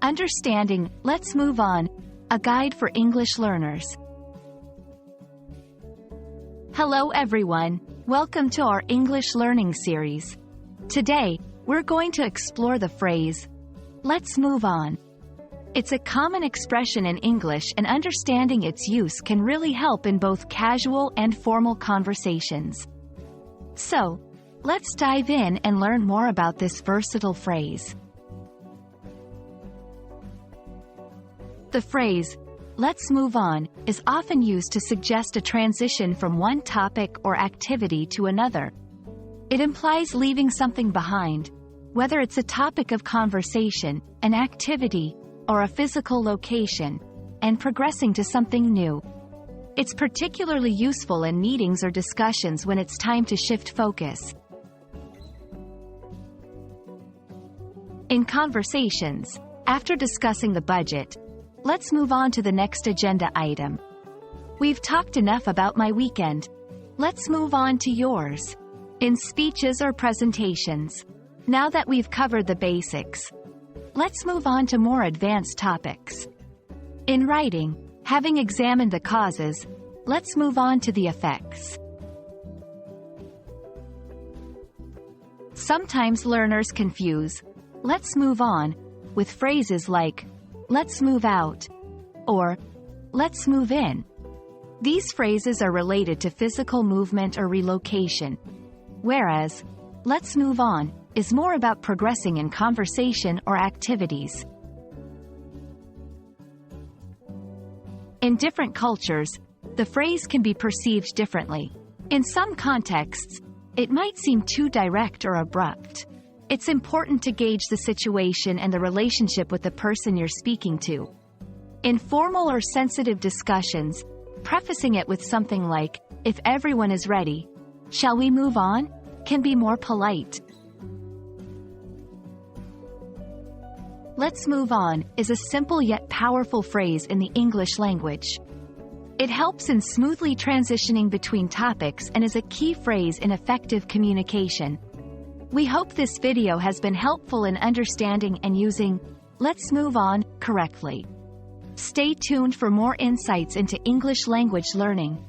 Understanding, let's move on. A guide for English learners. Hello everyone, welcome to our English learning series. Today, we're going to explore the phrase, let's move on. It's a common expression in English, and understanding its use can really help in both casual and formal conversations. So, let's dive in and learn more about this versatile phrase. The phrase, let's move on, is often used to suggest a transition from one topic or activity to another. It implies leaving something behind, whether it's a topic of conversation, an activity, or a physical location, and progressing to something new. It's particularly useful in meetings or discussions when it's time to shift focus. In conversations, after discussing the budget, let's move on to the next agenda item. We've talked enough about my weekend. Let's move on to yours. In speeches or presentations, now that we've covered the basics, let's move on to more advanced topics. In writing, having examined the causes, let's move on to the effects. Sometimes learners confuse let's move on with phrases like let's move out or let's move in. These phrases are related to physical movement or relocation, whereas let's move on is more about progressing in conversation or activities. In different cultures, the phrase can be perceived differently. In some contexts, it might seem too direct or abrupt. It's important to gauge the situation and the relationship with the person you're speaking to. In formal or sensitive discussions, prefacing it with something like, if everyone is ready, shall we move on, can be more polite. Let's move on is a simple yet powerful phrase in the English language. It helps in smoothly transitioning between topics and is a key phrase in effective communication. We hope this video has been helpful in understanding and using let's move on correctly. Stay tuned for more insights into English language learning.